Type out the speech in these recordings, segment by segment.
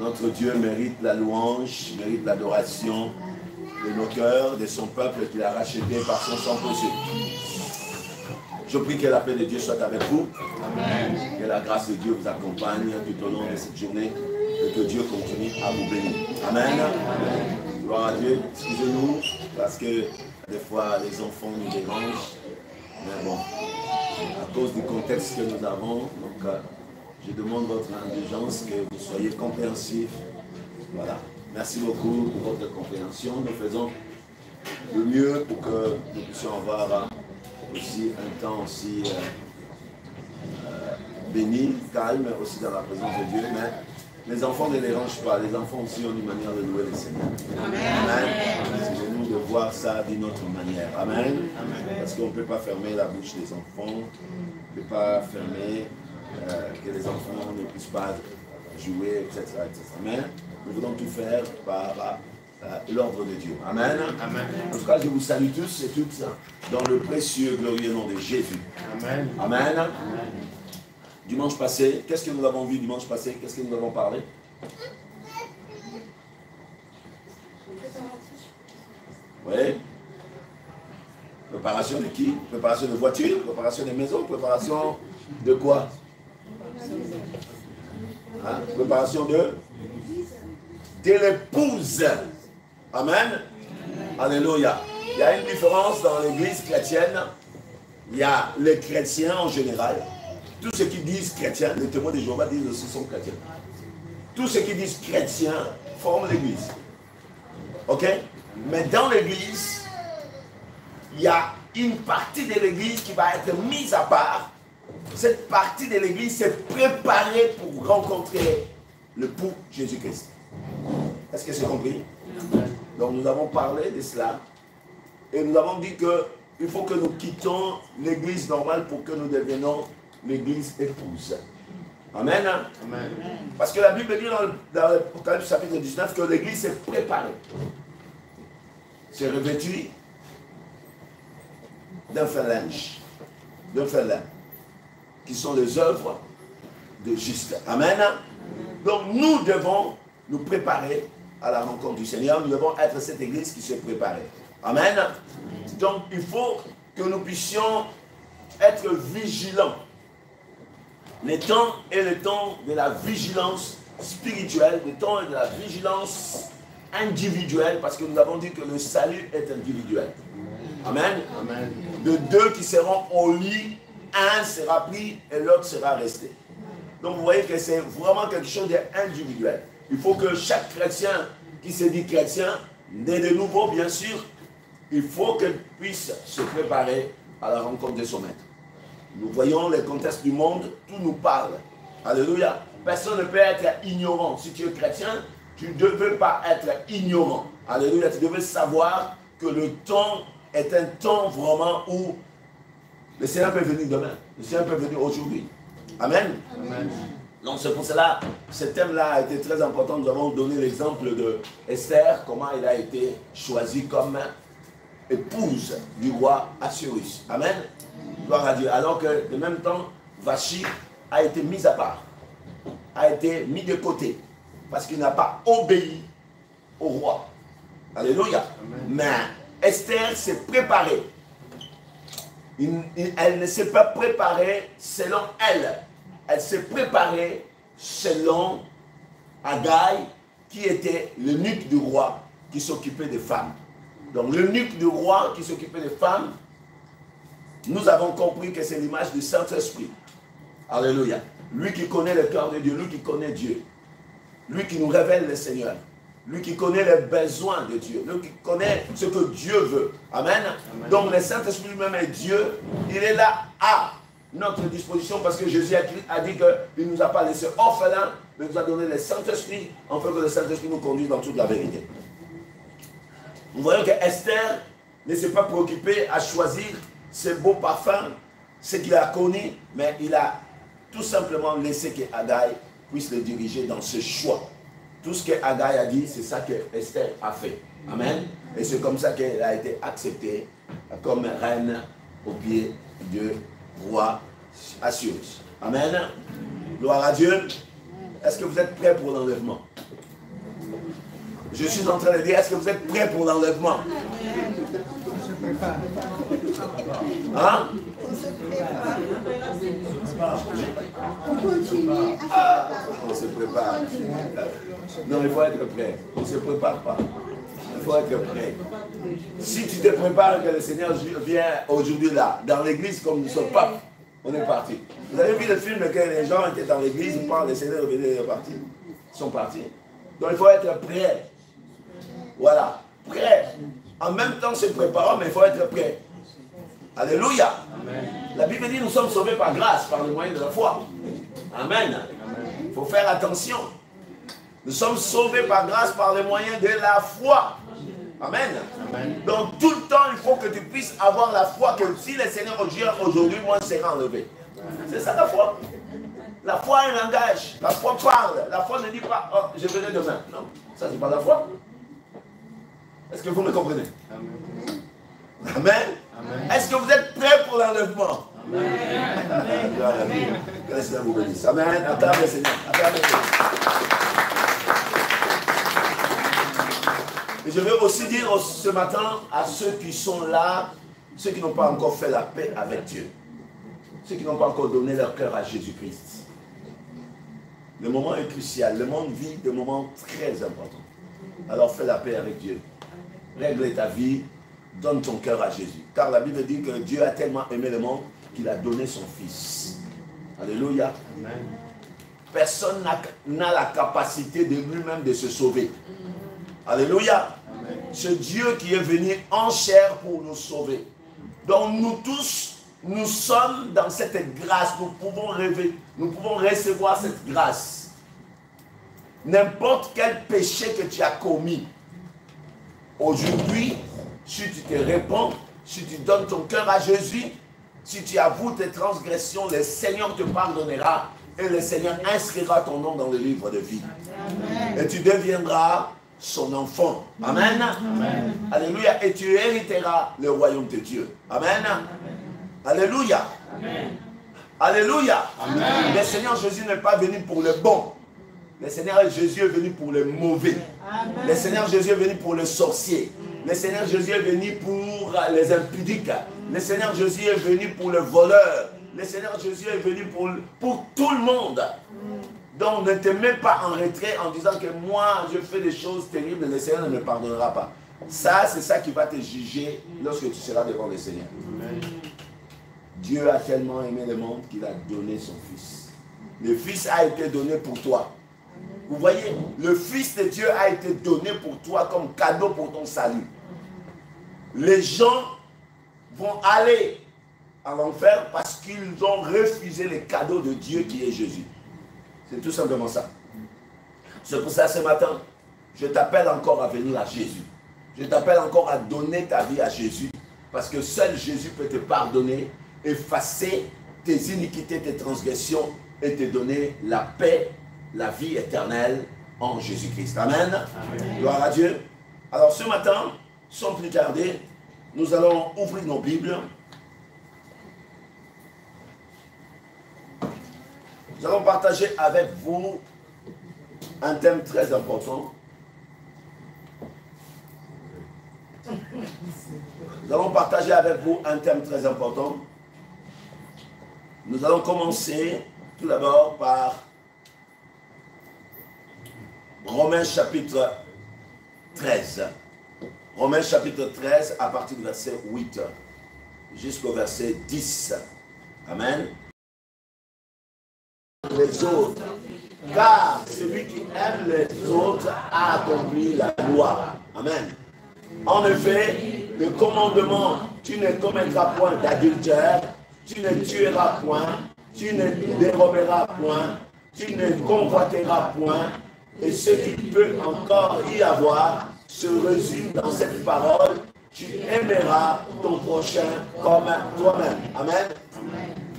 Notre Dieu mérite la louange, mérite l'adoration de nos cœurs, de son peuple qu'il a racheté par son sang précieux. Je prie que la paix de Dieu soit avec vous. Amen. Que la grâce de Dieu vous accompagne tout au long de cette journée et que Dieu continue à vous bénir. Amen. Amen. Gloire à Dieu. Excusez-nous parce que des fois les enfants nous dérangent. Mais bon, à cause du contexte que nous avons, donc je demande votre indulgence, que vous soyez compréhensifs. Voilà. Merci beaucoup pour votre compréhension. Nous faisons le mieux pour que nous puissions avoir aussi un temps aussi béni, calme, aussi dans la présence de Dieu. Mais les enfants ne les dérangent pas. Les enfants aussi ont une manière de louer le Seigneur. Amen. Amen. C'est de nous de voir ça d'une autre manière. Amen. Amen. Parce qu'on ne peut pas fermer la bouche des enfants. On ne peut pas fermer que les enfants ne puissent pas jouer, etc. Mais nous voulons tout faire par l'ordre de Dieu. Amen. Amen. En tout cas, je vous salue tous et toutes dans le précieux, glorieux nom de Jésus. Amen. Amen. Amen. Dimanche passé, qu'est-ce que nous avons vu dimanche passé? Qu'est-ce que nous avons parlé? Oui. Préparation de qui? Préparation de voiture, préparation de maison, préparation de quoi? Hein? Préparation de l'épouse. Amen. Alléluia. Il y a une différence dans l'église chrétienne. Il y a les chrétiens en général. Tous ceux qui disent chrétiens, les témoins de Jéhovah disent aussi sont chrétiens. Tous ceux qui disent chrétiens forment l'église. Ok? Mais dans l'église, il y a une partie de l'église qui va être mise à part. Cette partie de l'église s'est préparée pour rencontrer le pour Jésus-Christ. Est-ce que c'est compris? Donc nous avons parlé de cela. Et nous avons dit qu'il faut que nous quittions l'église normale pour que nous devenions l'église épouse. Amen. Amen. Parce que la Bible dit dans l'Apocalypse chapitre 19 que l'église s'est préparée. C'est revêtu d'un fin linge, qui sont les œuvres de juste. Amen. Donc nous devons nous préparer à la rencontre du Seigneur. Nous devons être cette église qui s'est préparée. Amen. Donc il faut que nous puissions être vigilants. Le temps est le temps de la vigilance spirituelle, le temps est de la vigilance individuelle, parce que nous avons dit que le salut est individuel. Amen. Amen. De deux qui seront au lit, un sera pris et l'autre sera resté. Donc vous voyez que c'est vraiment quelque chose d'individuel. Il faut que chaque chrétien qui se dit chrétien, né de nouveau bien sûr, il faut qu'il puisse se préparer à la rencontre de son maître. Nous voyons les contextes du monde, tout nous parle. Alléluia. Personne ne peut être ignorant. Si tu es chrétien, tu ne devais pas être ignorant. Alléluia. Tu devais savoir que le temps est un temps vraiment où le Seigneur peut venir demain. Le Seigneur peut venir aujourd'hui. Amen. Amen. Donc c'est pour cela, ce thème-là a été très important. Nous avons donné l'exemple de Esther, comment elle a été choisie comme épouse du roi Assuérus. Amen. Gloire à Dieu. Alors que, de même temps, Vachi a été mis à part, a été mis de côté, parce qu'il n'a pas obéi au roi. Alléluia. Amen. Mais Esther s'est préparée. Elle ne s'est pas préparée selon elle. Elle s'est préparée selon Haggai, qui était l'eunuque du roi, qui s'occupait des femmes. Donc l'eunuque du roi qui s'occupait des femmes, nous avons compris que c'est l'image du Saint-Esprit. Alléluia. Lui qui connaît le cœur de Dieu, lui qui connaît Dieu. Lui qui nous révèle le Seigneur. Lui qui connaît les besoins de Dieu. Lui qui connaît ce que Dieu veut. Amen. Amen. Donc le Saint-Esprit lui-même est Dieu. Il est là à notre disposition parce que Jésus a dit qu'il ne nous a pas laissé orphelins, mais nous a donné le Saint-Esprit afin que le Saint-Esprit nous conduise dans toute la vérité. Nous voyons que Esther ne s'est pas préoccupée à choisir ses beaux parfums, ce qu'il a connu, mais il a tout simplement laissé que Haggai puisse le diriger dans ce choix. Tout ce que Haggai a dit, c'est ça que Esther a fait. Amen. Et c'est comme ça qu'elle a été acceptée comme reine au pied du roi Assuérus. Amen. Gloire à Dieu. Est-ce que vous êtes prêts pour l'enlèvement? Je suis en train de dire, est-ce que vous êtes prêts pour l'enlèvement? Hein? On se prépare. Non, il faut être prêt. On ne se prépare pas. Il faut être prêt. Si tu te prépares que le Seigneur vient aujourd'hui là, dans l'église comme nous sommes pas, on est parti. Vous avez vu le film que les gens étaient dans l'église, ils parlent, le Seigneur est parti. Ils sont partis. Donc il faut être prêt. Voilà. Prêt. En même temps se préparant, mais il faut être prêt. Alléluia. Amen. La Bible dit nous sommes sauvés par grâce, par le moyen de la foi. Amen. Il faut faire attention. Nous sommes sauvés par grâce par le moyen de la foi. Amen. Amen. Donc tout le temps, il faut que tu puisses avoir la foi que si le Seigneur aujourd'hui, moi, sera enlevé. C'est ça la foi. La foi a un langage. La foi parle. La foi ne dit pas, oh, je verrai demain. Non, ça c'est pas la foi. Est-ce que vous me comprenez? Amen. Amen. Amen. Est-ce que vous êtes prêts pour l'enlèvement? Amen. Amen. Que le Seigneur vous bénisse. Amen. À table, Seigneur. À table, et je veux aussi dire ce matin à ceux qui sont là, ceux qui n'ont pas encore fait la paix avec Dieu, ceux qui n'ont pas encore donné leur cœur à Jésus-Christ. Le moment est crucial. Le monde vit des moments très importants. Alors fais la paix avec Dieu. Règle ta vie. Donne ton cœur à Jésus. Car la Bible dit que Dieu a tellement aimé le monde qu'il a donné son Fils. Alléluia. Amen. Personne n'a la capacité de lui-même de se sauver. Alléluia. C'est Dieu qui est venu en chair pour nous sauver. Donc nous tous, nous sommes dans cette grâce. Nous pouvons rêver. Nous pouvons recevoir cette grâce. N'importe quel péché que tu as commis aujourd'hui, si tu te répands, si tu donnes ton cœur à Jésus, si tu avoues tes transgressions, le Seigneur te pardonnera et le Seigneur inscrira ton nom dans le livre de vie. Amen. Et tu deviendras son enfant. Amen. Amen. Alléluia. Et tu hériteras le royaume de Dieu. Amen. Amen. Alléluia. Amen. Alléluia. Amen. Le Seigneur Jésus n'est pas venu pour le bon. Le Seigneur Jésus est venu pour le mauvais. Amen. Le Seigneur Jésus est venu pour le sorcier. Le Seigneur Jésus est venu pour les impudiques. Le Seigneur Jésus est venu pour le voleur. Le Seigneur Jésus est venu pour tout le monde. Donc ne te mets pas en retrait en disant que moi je fais des choses terribles, le Seigneur ne me pardonnera pas. Ça, c'est ça qui va te juger lorsque tu seras devant le Seigneur. Amen. Dieu a tellement aimé le monde qu'il a donné son Fils. Le Fils a été donné pour toi. Vous voyez, le Fils de Dieu a été donné pour toi comme cadeau pour ton salut. Les gens vont aller à l'enfer parce qu'ils ont refusé le cadeau de Dieu qui est Jésus. C'est tout simplement ça. C'est pour ça ce matin, je t'appelle encore à venir à Jésus. Je t'appelle encore à donner ta vie à Jésus. Parce que seul Jésus peut te pardonner, effacer tes iniquités, tes transgressions et te donner la paix, la vie éternelle en Jésus-Christ. Amen. Amen. Gloire à Dieu. Alors ce matin, sans plus tarder, nous allons ouvrir nos Bibles. Nous allons partager avec vous un thème très important. Nous allons partager avec vous un thème très important. Nous allons commencer tout d'abord par Romains chapitre 13. Romains chapitre 13 à partir du verset 8 jusqu'au verset 10. Amen. Les autres, car celui qui aime les autres a accompli la loi. Amen. En effet, le commandement, tu ne commettras point d'adultère, tu ne tueras point, tu ne déroberas point, tu ne convoiteras point, et ce qui peut encore y avoir se résume dans cette parole, tu aimeras ton prochain comme toi-même. Amen.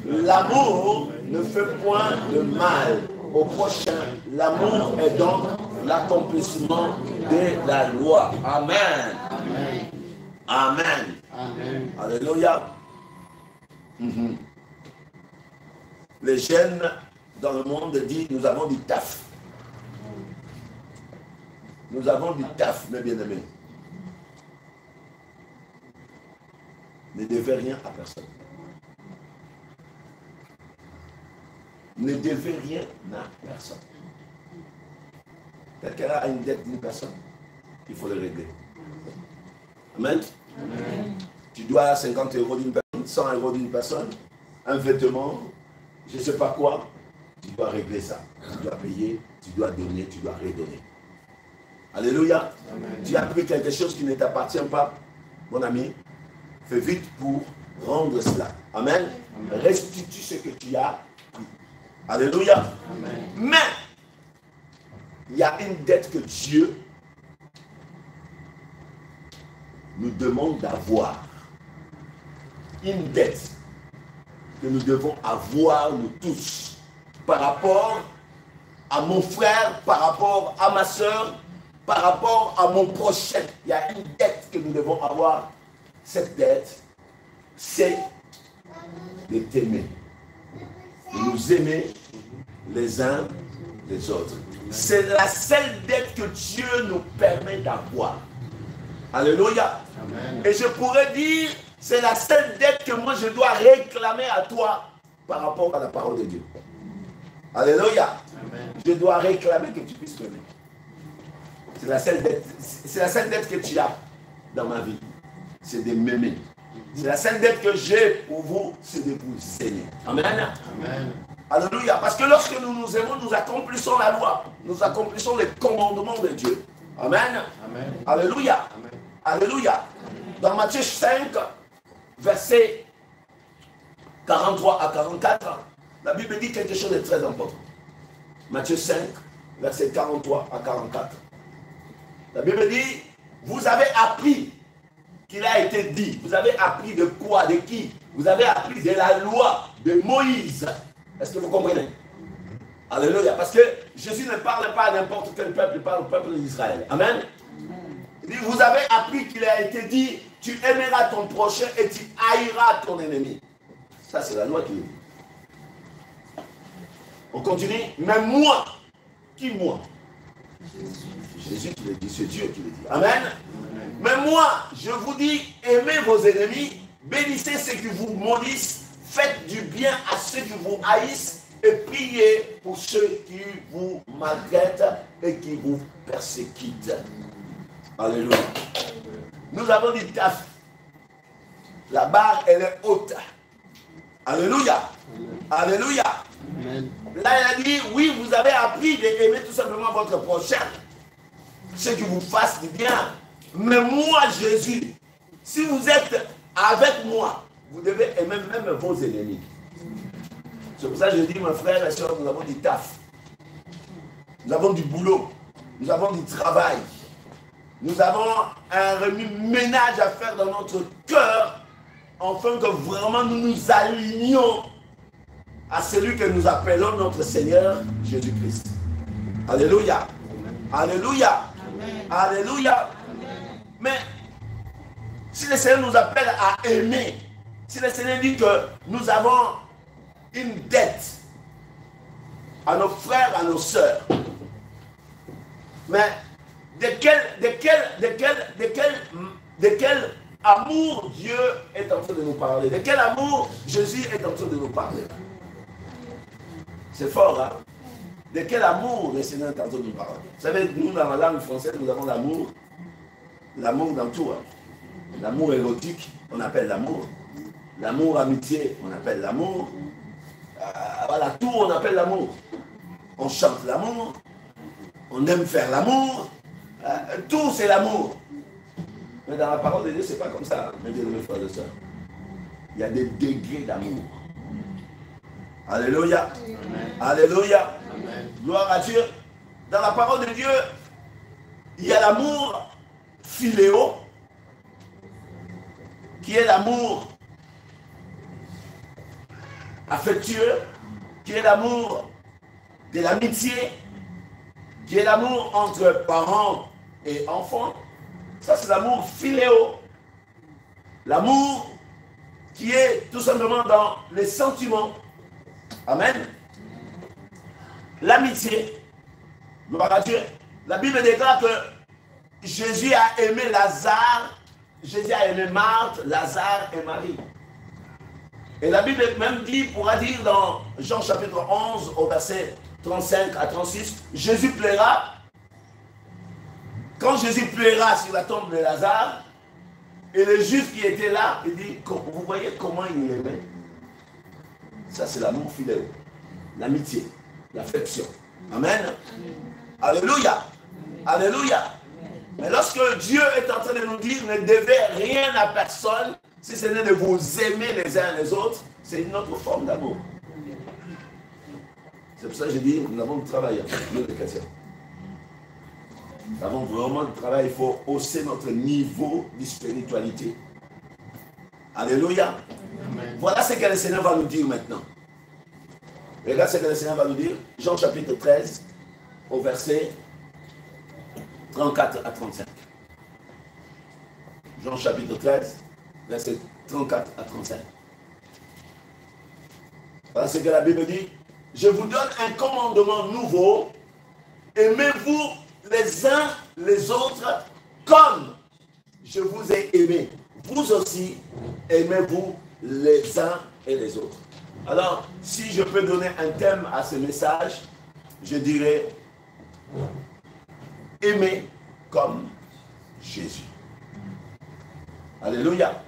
L'amour ne fait point de mal au prochain. L'amour est donc l'accomplissement de la loi. Amen. Amen. Amen. Amen. Alléluia. Les jeunes dans le monde disent, nous avons du taf. Nous avons du taf, mes bien-aimés. Ne devez rien à personne. Ne devez rien à personne. Quelqu'un a une dette d'une personne, il faut le régler. Amen. Amen. Tu dois 50 € d'une personne, 100 € d'une personne, un vêtement, je ne sais pas quoi, tu dois régler ça. Tu dois payer, tu dois donner, tu dois redonner. Alléluia. Amen. Tu as pris quelque chose qui ne t'appartient pas, mon ami, fais vite pour rendre cela. Amen. Amen. Restitue ce que tu as pris. Alléluia. Amen. Mais, il y a une dette que Dieu nous demande d'avoir. Une dette que nous devons avoir, nous tous, par rapport à mon frère, par rapport à ma soeur, par rapport à mon prochain. Il y a une dette que nous devons avoir. Cette dette, c'est de t'aimer. De nous aimer les uns les autres. C'est la seule dette que Dieu nous permet d'avoir. Alléluia. Amen. Et je pourrais dire, c'est la seule dette que moi je dois réclamer à toi par rapport à la parole de Dieu. Alléluia. Amen. Je dois réclamer que tu puisses m'aimer. C'est la seule dette que tu as dans ma vie. C'est de m'aimer. C'est la seule dette que j'ai pour vous, c'est de vous aimer. Amen. Amen. Alléluia. Parce que lorsque nous nous aimons, nous accomplissons la loi. Nous accomplissons les commandements de Dieu. Amen. Amen. Alléluia. Amen. Alléluia. Dans Matthieu 5, versets 43 à 44, la Bible dit quelque chose de très important. Matthieu 5, versets 43 à 44. La Bible dit, vous avez appris qu'il a été dit. Vous avez appris de quoi? De qui? Vous avez appris de la loi de Moïse. Est-ce que vous comprenez? Alléluia. Parce que Jésus ne parle pas à n'importe quel peuple, il parle au peuple d'Israël. Amen. Il dit, vous avez appris qu'il a été dit, tu aimeras ton prochain et tu haïras ton ennemi. Ça, c'est la loi qui est. On continue. Mais moi, qui moi? Jésus qui le dit, c'est Dieu qui le dit. Amen. Amen. Mais moi, je vous dis, aimez vos ennemis, bénissez ceux qui vous maudissent, faites du bien à ceux qui vous haïssent et priez pour ceux qui vous maltraitent et qui vous persécutent. Alléluia. Nous avons dit taf. La barre, elle est haute. Alléluia. Alléluia. Amen. Là, il a dit, oui, vous avez appris d'aimer tout simplement votre prochain. Ceux qui vous fassent du bien. Mais moi, Jésus, si vous êtes avec moi, vous devez aimer même vos ennemis. C'est pour ça que je dis, mes frères et sœurs, nous avons du taf. Nous avons du boulot. Nous avons du travail. Nous avons un remue-ménage à faire dans notre cœur, afin que vraiment nous nous alignions à celui que nous appelons notre Seigneur Jésus-Christ. Alléluia. Alléluia. Amen. Alléluia. Amen. Mais si le Seigneur nous appelle à aimer, si le Seigneur dit que nous avons une dette à nos frères, à nos sœurs, mais de quel amour Dieu est en train de nous parler? De quel amour Jésus est en train de nous parler? C'est fort, hein? De quel amour le Seigneur est en train de nous parler? Vous savez, nous, dans la langue française, nous avons l'amour. L'amour dans tout. Hein? L'amour érotique, on appelle l'amour. L'amour amitié, on appelle l'amour. Voilà, tout, on appelle l'amour. On chante l'amour. On aime faire l'amour. Tout, c'est l'amour. Mais dans la parole de Dieu, c'est pas comme ça, mes bien-aimés frères et sœurs. Il y a des degrés d'amour. Alléluia. Amen. Alléluia. Amen. Gloire à Dieu. Dans la parole de Dieu, il y a l'amour philéo, qui est l'amour affectueux, qui est l'amour de l'amitié, qui est l'amour entre parents et enfants. Ça, c'est l'amour philéo. L'amour qui est tout simplement dans les sentiments. Amen. L'amitié. Gloire à Dieu. La Bible déclare que Jésus a aimé Lazare, Jésus a aimé Marthe, Lazare et Marie. Et la Bible même dit, pourra dire dans Jean chapitre 11 au verset 35 à 36, Jésus pleura. Quand Jésus pleura sur la tombe de Lazare, et les Juifs qui étaient là, il dit, vous voyez comment il l'aimait. Ça c'est l'amour fidèle, l'amitié, l'affection. Amen. Alléluia. Alléluia. Mais lorsque Dieu est en train de nous dire, ne devez rien à personne, si ce n'est de vous aimer les uns les autres, c'est une autre forme d'amour. C'est pour ça que j'ai dit, nous avons du travail, nous les chrétiens. Nous avons vraiment du travail, il faut hausser notre niveau de spiritualité. Alléluia. Amen. Voilà ce que le Seigneur va nous dire maintenant. Regarde ce que le Seigneur va nous dire. Jean chapitre 13, au verset 34 à 35. Jean chapitre 13, verset 34 à 35. Voilà ce que la Bible dit. Je vous donne un commandement nouveau. Aimez-vous les uns les autres comme je vous ai aimé. Vous aussi, aimez-vous les uns et les autres. Alors, si je peux donner un thème à ce message, je dirais aimer comme Jésus. Alléluia.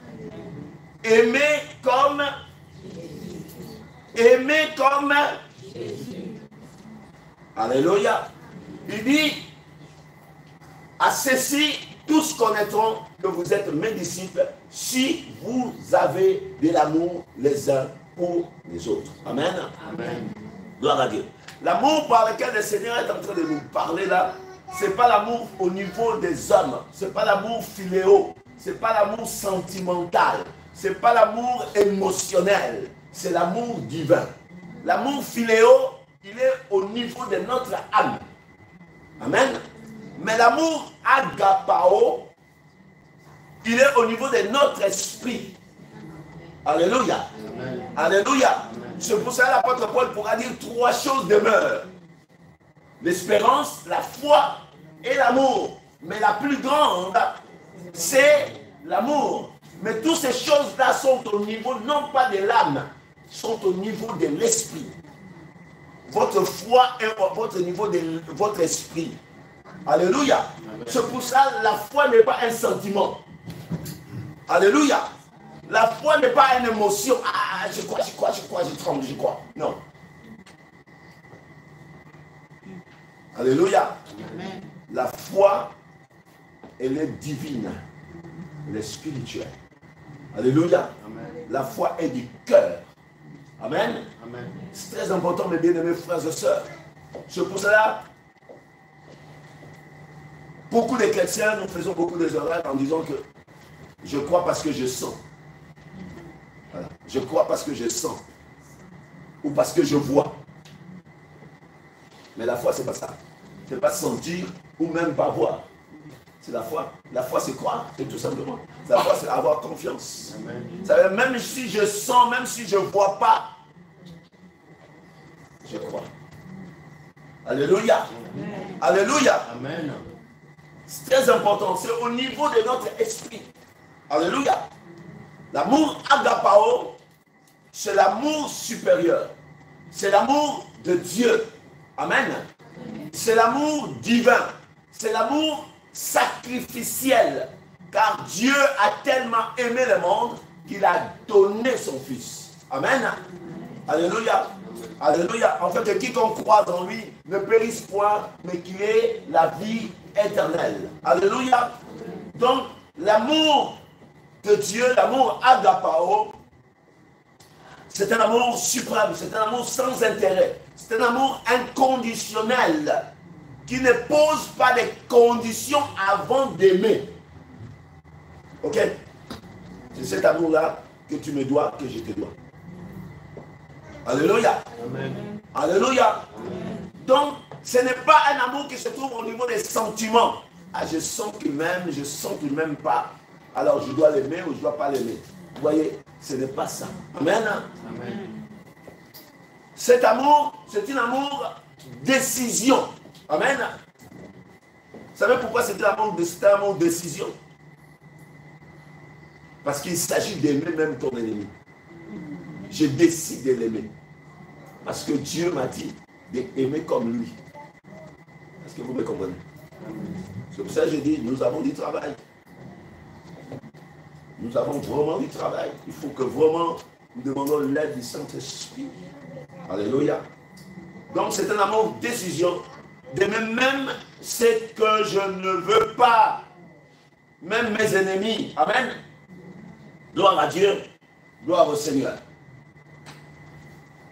Aimer comme Jésus. Aimer comme Jésus. Alléluia. Il dit, à ceci, tous connaîtront que vous êtes mes disciples si vous avez de l'amour les uns pour les autres. Amen. Amen. Gloire à Dieu. L'amour par lequel le Seigneur est en train de nous parler là, ce n'est pas l'amour au niveau des hommes, ce n'est pas l'amour philéo, ce n'est pas l'amour sentimental, ce n'est pas l'amour émotionnel, c'est l'amour divin. L'amour philéo, il est au niveau de notre âme. Amen. Mais l'amour agapao, il est au niveau de notre esprit. Alléluia. Amen. Alléluia. C'est pour ça que l'apôtre Paul pourra dire trois choses demeurent. L'espérance, la foi et l'amour. Mais la plus grande, c'est l'amour. Mais toutes ces choses-là sont au niveau, non pas de l'âme, sont au niveau de l'esprit. Votre foi est au votre niveau de votre esprit. Alléluia. C'est pour ça que la foi n'est pas un sentiment. Alléluia. La foi n'est pas une émotion. Ah, je crois, je tremble, je crois. Non. Alléluia. Amen. La foi, elle est divine. Elle est spirituelle. Alléluia. Amen. La foi est du cœur. Amen. Amen. C'est très important, mes bien-aimés frères et sœurs. C'est pour cela, beaucoup de chrétiens, nous faisons beaucoup d'erreurs en disant que je crois parce que je sens. Voilà. Je crois parce que je sens. Ou parce que je vois. Mais la foi, c'est pas ça. C'est pas sentir ou même pas voir. C'est la foi. La foi, c'est croire, c'est tout simplement. La foi, c'est avoir confiance. Ça veut dire, même si je sens, même si je ne vois pas, je crois. Alléluia. Amen. Alléluia. Amen. C'est très important. C'est au niveau de notre esprit. Alléluia. L'amour agapao, c'est l'amour supérieur. C'est l'amour de Dieu. Amen. C'est l'amour divin. C'est l'amour sacrificiel. Car Dieu a tellement aimé le monde qu'il a donné son Fils. Amen. Alléluia. Alléluia. En fait, quiconque croit en lui ne périsse point, mais qu'il ait la vie éternelle. Alléluia. Donc, l'amour de Dieu, l'amour agapao, c'est un amour suprême, c'est un amour sans intérêt, c'est un amour inconditionnel qui ne pose pas de conditions avant d'aimer. Ok? C'est cet amour-là que tu me dois, que je te dois. Alléluia. Amen. Alléluia. Amen. Donc, ce n'est pas un amour qui se trouve au niveau des sentiments. Ah, je sens qu'il m'aime, je sens qu'il ne m'aime pas. Alors, je dois l'aimer ou je ne dois pas l'aimer. Vous voyez, ce n'est pas ça. Amen. Amen. Cet amour, c'est un amour décision. Amen. Vous savez pourquoi c'est un amour de décision? Parce qu'il s'agit d'aimer même ton ennemi. Je décide de l'aimer. Parce que Dieu m'a dit d'aimer comme lui. Est-ce que vous me comprenez? C'est pour ça que je dis, nous avons du travail. Nous avons vraiment du travail. Il faut que vraiment nous demandons l'aide du Saint-Esprit. Alléluia. Donc c'est un amour de décision. D'aimer même ce que je ne veux pas. Même mes ennemis. Amen. Gloire à Dieu. Gloire au Seigneur.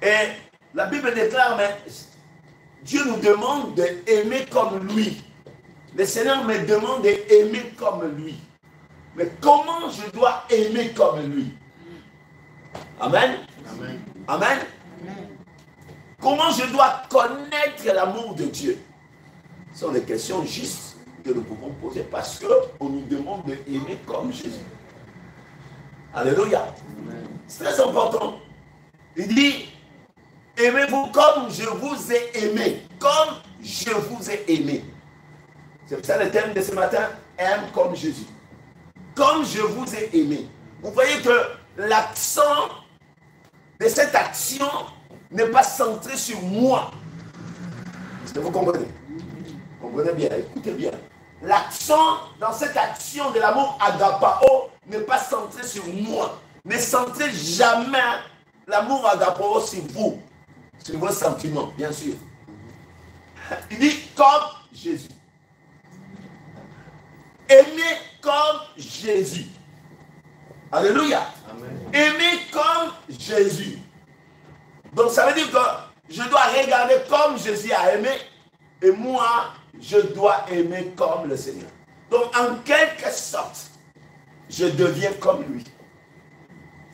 Et la Bible déclare, mais Dieu nous demande d'aimer comme lui. Le Seigneur me demande d'aimer comme lui. Mais comment je dois aimer comme lui? Amen. Amen. Amen. Amen. Comment je dois connaître l'amour de Dieu? Ce sont des questions justes que nous pouvons poser parce qu'on nous demande d'aimer comme Jésus. Alléluia. C'est très important. Il dit, aimez-vous comme je vous ai aimé. Comme je vous ai aimé. C'est ça le thème de ce matin. Aime comme Jésus. Comme je vous ai aimé. Vous voyez que l'accent de cette action n'est pas centré sur moi. Est-ce que vous comprenez? Comprenez bien, écoutez bien. L'accent dans cette action de l'amour agapao n'est pas centré sur moi. Ne centrez jamais l'amour agapao sur vous, sur vos sentiments, bien sûr. Il dit comme Jésus. Aimez comme Jésus. Alléluia. Amen. Aimez comme Jésus. Donc ça veut dire que je dois regarder comme Jésus a aimé et moi, je dois aimer comme le Seigneur. Donc en quelque sorte, je deviens comme lui.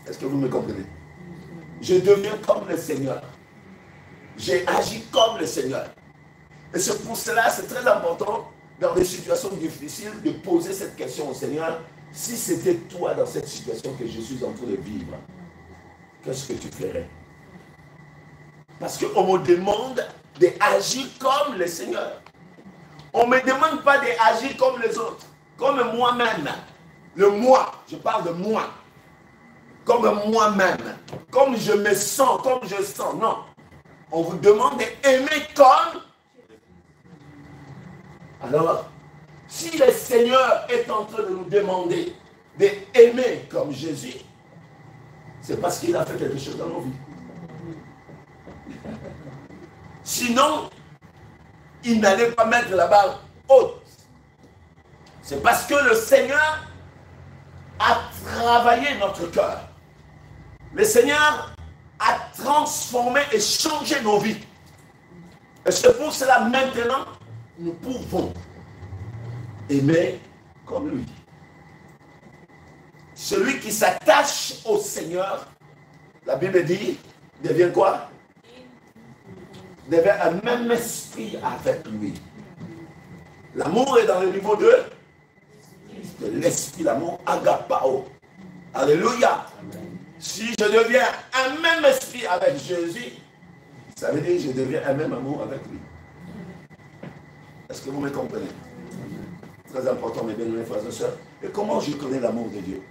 Est-ce que vous me comprenez? Je deviens comme le Seigneur. J'ai agi comme le Seigneur. Et c'est pour cela, c'est très important dans des situations difficiles de poser cette question au Seigneur. Si c'était toi dans cette situation que je suis en train de vivre, qu'est-ce que tu ferais? Parce qu'on me demande d'agir comme le Seigneur. On ne me demande pas d'agir comme les autres, comme moi-même. Le moi, je parle de moi. Comme moi-même, comme je me sens, comme je sens. Non. On vous demande d'aimer comme. Alors, si le Seigneur est en train de nous demander d'aimer comme Jésus, c'est parce qu'il a fait quelque chose dans nos vies. Sinon, il n'allait pas mettre la barre haute. C'est parce que le Seigneur a travaillé notre cœur. Le Seigneur a transformé et changé nos vies. Et c'est pour cela maintenant, nous pouvons aimer comme lui. Celui qui s'attache au Seigneur, la Bible dit, devient quoi? Devient un même esprit avec lui. L'amour est dans le niveau de l'esprit, l'amour agapao. Alléluia. Amen. Si je deviens un même esprit avec Jésus, ça veut dire que je deviens un même amour avec lui. Est-ce que vous me comprenez? Très important, mes bien-aimés frères et sœurs. Et comment je connais l'amour de Dieu?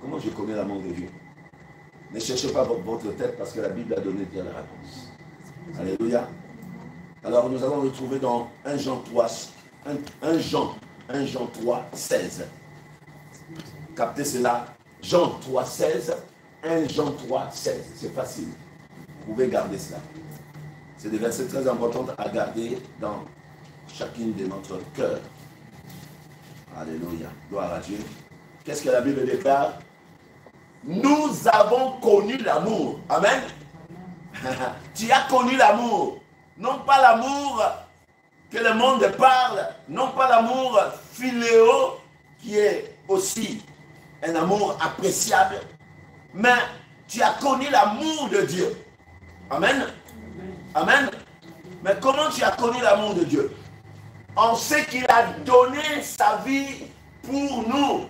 Comment je connais l'amour de Dieu? Ne cherchez pas votre tête parce que la Bible a donné bien la réponse. Alléluia. Alors nous allons retrouver dans 1 Jean 3, 1 Jean 3, 16. Captez cela. Jean 3, 16. 1 Jean 3, 16. C'est facile. Vous pouvez garder cela. C'est des versets très importants à garder dans chacune de notre cœur. Alléluia. Gloire à Dieu. Qu'est-ce que la Bible déclare? Nous avons connu l'amour. Amen. Tu as connu l'amour. Non pas l'amour que le monde parle, non pas l'amour philéo qui est aussi un amour appréciable, mais tu as connu l'amour de Dieu. Amen. Amen. Mais comment tu as connu l'amour de Dieu? On sait qu'il a donné sa vie pour nous.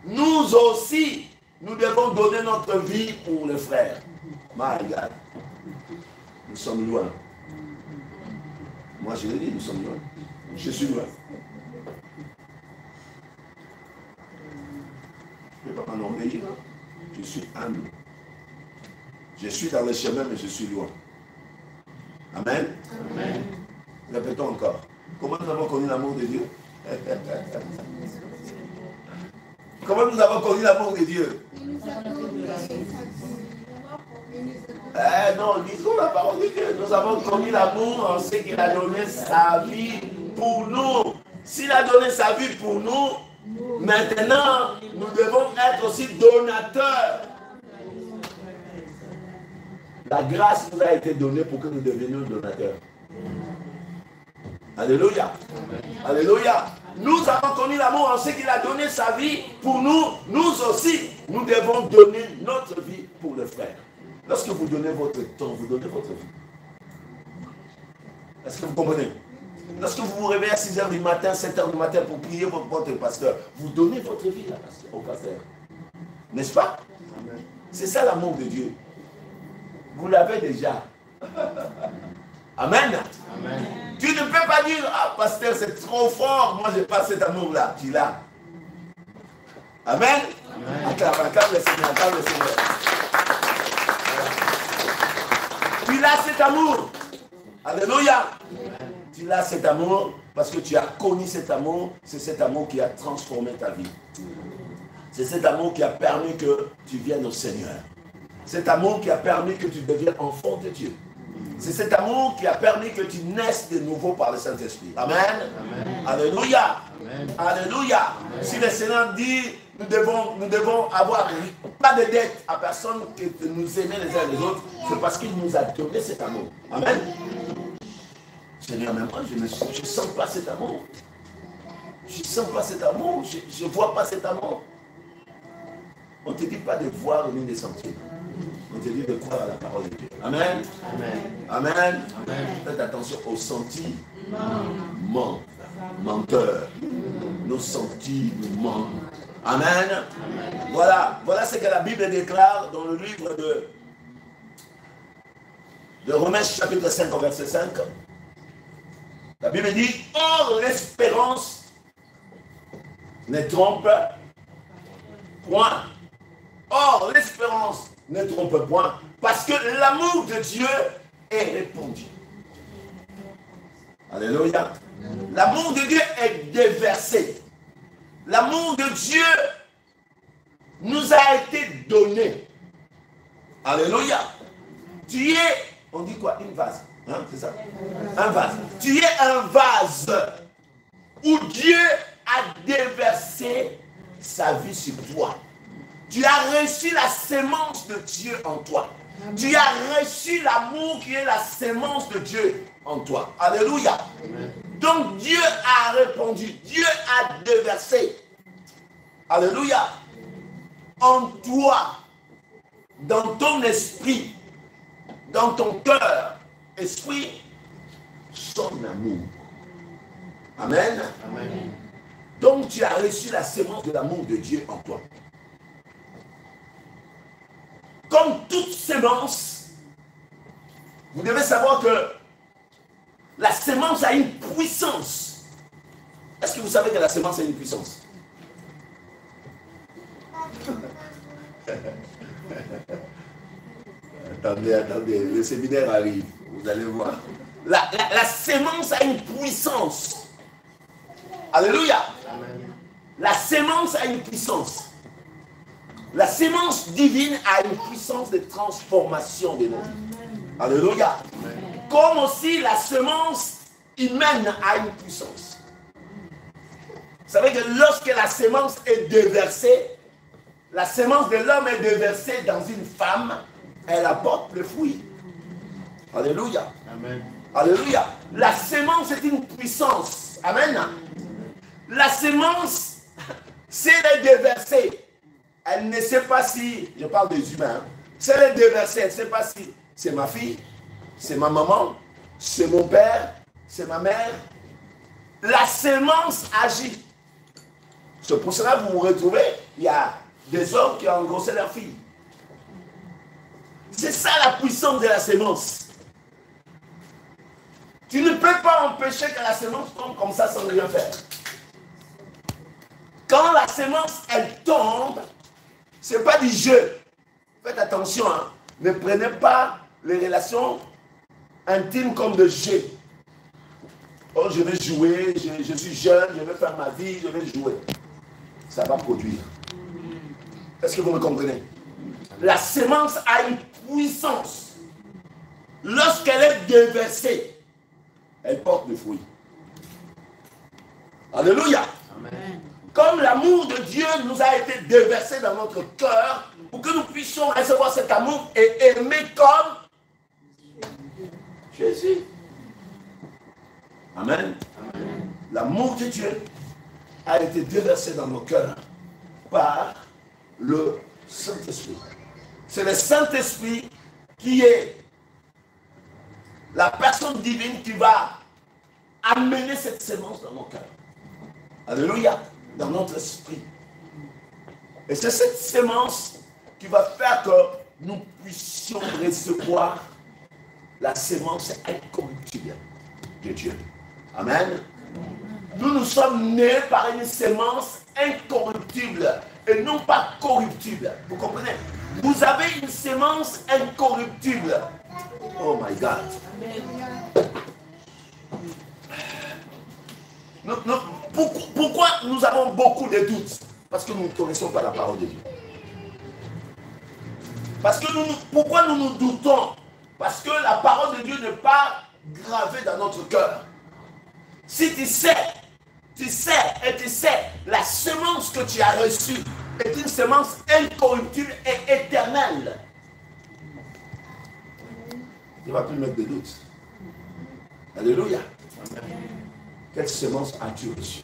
Nous aussi, nous devons donner notre vie pour les frères. My God. Nous sommes loin. Moi, je l'ai dit, nous sommes loin. Je suis loin. Je ne vais pas m'enorgueillir. Je suis humble. Je suis dans le chemin, mais je suis loin. Amen. Amen. Répétons encore. Comment nous avons connu l'amour de Dieu? Comment nous avons connu l'amour de Dieu? Non, disons la parole de Dieu. Nous avons connu l'amour en ce qu'il a donné sa vie pour nous. S'il a donné sa vie pour nous, maintenant, nous devons être aussi donateurs. La grâce nous a été donnée pour que nous devenions donateurs. Alléluia. Alléluia. Nous avons connu l'amour en ce qu'il a donné sa vie pour nous. Nous aussi, nous devons donner notre vie pour le frère. Lorsque vous donnez votre temps, vous donnez votre vie. Est-ce que vous comprenez? Lorsque vous vous réveillez à 6h du matin, 7h du matin pour prier votre pasteur, vous donnez votre vie au pasteur. N'est-ce pas? C'est ça l'amour de Dieu. Vous l'avez déjà. Amen. Amen. Tu ne peux pas dire, ah pasteur, c'est trop fort, moi je n'ai pas cet amour-là. Tu l'as. Amen. Acclame le Seigneur, acclame le Seigneur. Tu l'as cet amour. Alléluia. Tu l'as cet amour parce que tu as connu cet amour. C'est cet amour qui a transformé ta vie. C'est cet amour qui a permis que tu viennes au Seigneur. Cet amour qui a permis que tu deviennes enfant de Dieu. C'est cet amour qui a permis que tu naisses de nouveau par le Saint-Esprit. Amen. Amen. Alléluia. Amen. Alléluia. Amen. Si le Seigneur dit, nous devons avoir pas de dette à personne que de nous aimer les uns les autres, c'est parce qu'il nous a donné cet amour. Amen. Seigneur, mais moi, je ne sens pas cet amour. Je ne sens pas cet amour. Je ne vois pas cet amour. On ne te dit pas de voir ni de sentir. On te dit de croire à la parole de Dieu. Amen. Amen. Amen. Amen. Faites attention aux sentiments. Menteurs. Nos sentiments. Amen. Amen. Voilà ce que la Bible déclare dans le livre de Romains chapitre 5 verset 5. La Bible dit, or l'espérance ne trompe point. Or l'espérance ne trompe point, parce que l'amour de Dieu est répandu. Alléluia. L'amour de Dieu est déversé. L'amour de Dieu nous a été donné. Alléluia. Tu es, on dit quoi? Une vase. Hein, c'est ça? Un vase. Tu es un vase où Dieu a déversé sa vie sur toi. Tu as reçu la sémence de Dieu en toi. Tu as reçu l'amour qui est la sémence de Dieu en toi. Alléluia. Amen. Donc Dieu a répondu, Dieu a déversé. Alléluia. En toi, dans ton esprit, dans ton cœur, esprit, son amour. Amen. Amen. Donc tu as reçu la sémence de l'amour de Dieu en toi. Comme toute sémence, vous devez savoir que la sémence a une puissance. Est-ce que vous savez que la sémence a une puissance? Attendez, le séminaire arrive, vous allez voir. La sémence a une puissance. Alléluia. Amen. La sémence a une puissance. La sémence divine a une puissance de transformation de nos vies. Alléluia. Amen. Comme aussi la semence humaine a une puissance. Vous savez que lorsque la sémence est déversée, la sémence de l'homme est déversée dans une femme, elle apporte le fruit. Alléluia. Amen. Alléluia. La sémence est une puissance. Amen. La sémence, c'est elle est déversée. Elle ne sait pas si, je parle des humains, si elle est déversée, elle ne sait pas si c'est ma fille, c'est ma maman, c'est mon père, c'est ma mère. La sémence agit. C'est pour cela que vous vous retrouvez, il y a des hommes qui ont engrossé leur fille. C'est ça la puissance de la sémence. Tu ne peux pas empêcher que la semence tombe comme ça sans rien faire. Quand la semence, elle tombe, ce n'est pas du jeu. Faites attention, hein. Ne prenez pas les relations intimes comme de jeu. Oh, je vais jouer, je suis jeune, je vais faire ma vie, je vais jouer. Ça va produire. Est-ce que vous me comprenez? La semence a une puissance. Lorsqu'elle est déversée, elle porte le fruit. Alléluia. Amen. Comme l'amour de Dieu nous a été déversé dans notre cœur, pour que nous puissions recevoir cet amour et aimer comme Jésus. Amen. Amen. L'amour de Dieu a été déversé dans nos cœurs par le Saint-Esprit. C'est le Saint-Esprit qui est la personne divine qui va amener cette sémence dans nos cœurs. Alléluia. Dans notre esprit. Et c'est cette sémence qui va faire que nous puissions recevoir la sémence incorruptible de Dieu. Amen. Nous sommes nés par une sémence incorruptible et non pas corruptible. Vous comprenez? Vous avez une sémence incorruptible. Oh my God. Pourquoi nous avons beaucoup de doutes? Parce que nous ne connaissons pas la parole de Dieu. Pourquoi nous nous doutons? Parce que la parole de Dieu n'est pas gravée dans notre cœur. Si tu sais, la semence que tu as reçue est une semence incorruptible et éternelle. Tu ne vas plus mettre de doute. Alléluia. Amen. Quelle semence as-tu reçue?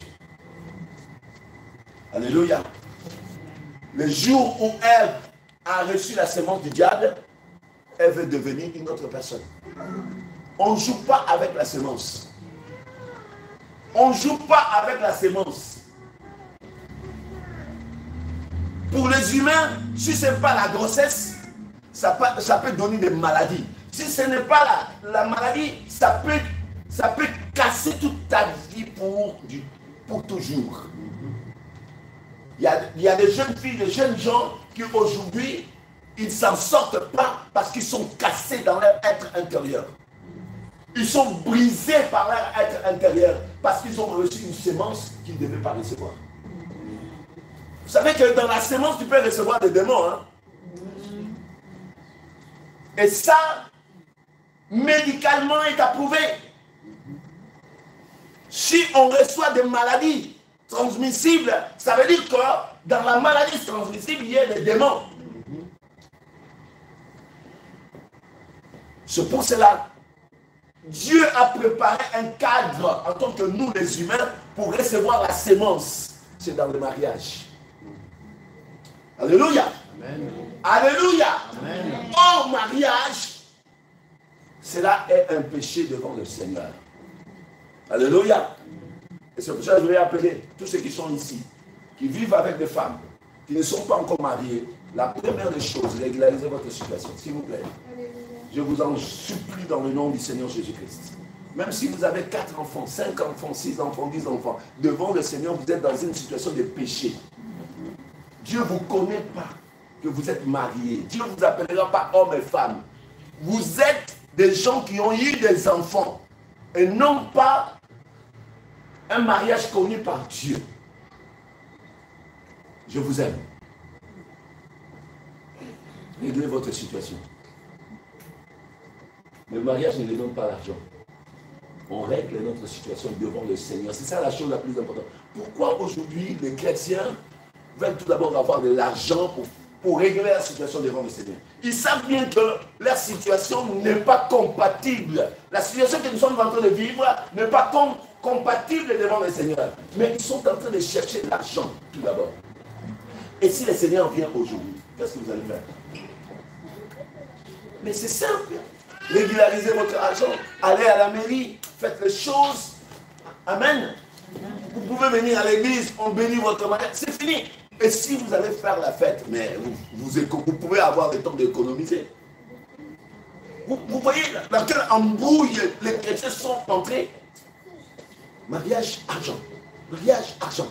Alléluia. Le jour où Ève a reçu la semence du diable, elle veut devenir une autre personne. On ne joue pas avec la semence. On ne joue pas avec la semence. Pour les humains, si ce n'est pas la grossesse, ça peut donner des maladies. Si ce n'est pas la maladie, ça peut casser toute ta vie pour toujours. Il y a des jeunes filles, des jeunes gens qui aujourd'hui, ils ne s'en sortent pas parce qu'ils sont cassés dans leur être intérieur. Ils sont brisés par leur être intérieur parce qu'ils ont reçu une sémence qu'ils ne devaient pas recevoir. Vous savez que dans la sémence, tu peux recevoir des démons. Hein? Et ça, médicalement, est approuvé. Si on reçoit des maladies transmissibles, ça veut dire que dans la maladie transmissible, il y a des démons. C'est pour cela, Dieu a préparé un cadre en tant que nous les humains pour recevoir la sémence. C'est dans le mariage. Alléluia. Amen. Alléluia. Amen. Hors mariage, cela est un péché devant le Seigneur. Alléluia. Et c'est pour ça que je vais appeler tous ceux qui sont ici, qui vivent avec des femmes, qui ne sont pas encore mariés. La première des choses, régularisez votre situation, s'il vous plaît. Je vous en supplie dans le nom du Seigneur Jésus-Christ. Même si vous avez 4 enfants, 5 enfants, 6 enfants, 10 enfants, devant le Seigneur, vous êtes dans une situation de péché. Dieu ne vous connaît pas que vous êtes mariés. Dieu ne vous appellera pas hommes et femmes. Vous êtes des gens qui ont eu des enfants et non pas un mariage connu par Dieu. Je vous aime. Réglez votre situation. Le mariage ne donne pas l'argent. On règle notre situation devant le Seigneur. C'est ça la chose la plus importante. Pourquoi aujourd'hui les chrétiens veulent tout d'abord avoir de l'argent pour régler la situation devant le Seigneur? Ils savent bien que leur situation n'est pas compatible. La situation que nous sommes en train de vivre n'est pas compatible devant le Seigneur. Mais ils sont en train de chercher l'argent tout d'abord. Et si le Seigneur vient aujourd'hui, qu'est-ce que vous allez faire? Mais c'est simple. Régularisez votre argent. Allez à la mairie. Faites les choses. Amen. Vous pouvez venir à l'église. On bénit votre mariage. C'est fini. Et si vous allez faire la fête, mais vous pouvez avoir le temps d'économiser. Vous voyez dans quelle embrouille les chrétiens sont entrés. Mariage, argent. Mariage, argent.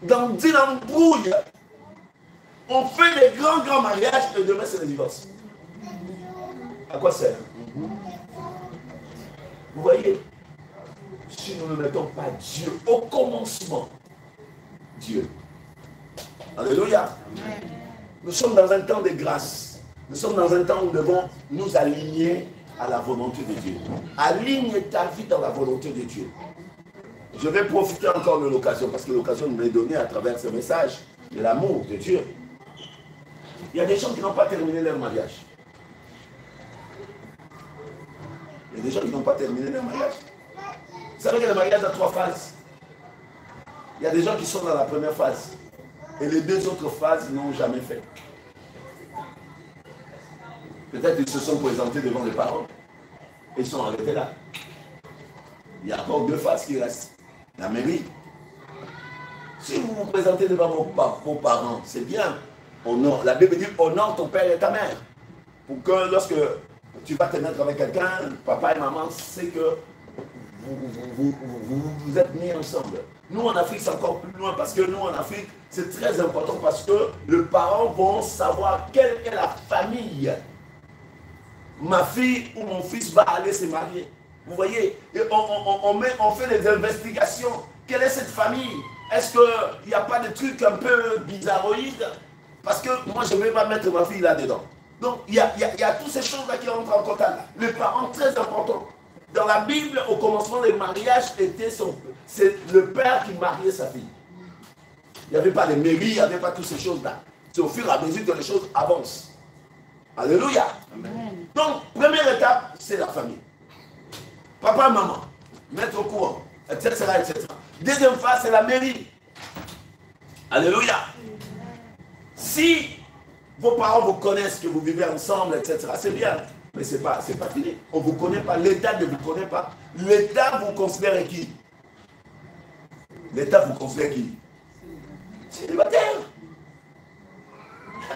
Dans une embrouille, on fait des grands mariages et demain c'est le divorce. À quoi sert? Vous voyez, si nous ne mettons pas Dieu au commencement, Dieu. Alléluia. Nous sommes dans un temps de grâce. Nous sommes dans un temps où nous devons nous aligner à la volonté de Dieu. Aligne ta vie dans la volonté de Dieu. Je vais profiter encore de l'occasion, parce que l'occasion nous est donnée à travers ce message de l'amour de Dieu. Il y a des gens qui n'ont pas terminé leur mariage. Il y a des gens qui n'ont pas terminé leur mariage. Vous savez que le mariage a 3 phases. Il y a des gens qui sont dans la première phase. Et les 2 autres phases n'ont jamais fait. Peut-être qu'ils se sont présentés devant les parents. Et ils sont arrêtés là. Il y a encore 2 phases qui restent. La mairie. Si vous vous présentez devant vos parents, c'est bien. Honore. La Bible dit honore ton père et ta mère. Pour que lorsque tu vas te mettre avec quelqu'un, papa et maman, c'est que vous êtes mis ensemble. Nous en Afrique, c'est encore plus loin parce que nous en Afrique, c'est très important parce que les parents vont savoir quelle est la famille. Ma fille ou mon fils va aller se marier. Vous voyez, et on fait des investigations. Quelle est cette famille? Est-ce qu'il n'y a pas de trucs un peu bizarroïdes? Parce que moi, je ne vais pas mettre ma fille là-dedans. Donc, il y a toutes ces choses-là qui rentrent en contact. Les parents, très importants. Dans la Bible, au commencement, les mariages c'est le père qui mariait sa fille. Il n'y avait pas de mairie, il n'y avait pas toutes ces choses-là. C'est au fur et à mesure que les choses avancent. Alléluia. Amen. Donc, première étape, c'est la famille. Papa, maman, mettre au courant, etc., etc. Deuxième phase, c'est la mairie. Alléluia. Si vos parents vous connaissent, que vous vivez ensemble, etc., c'est bien. Mais ce n'est pas fini. On ne vous connaît pas. L'État ne vous connaît pas. L'État vous considère qui? L'État vous considère qui? Célibataire.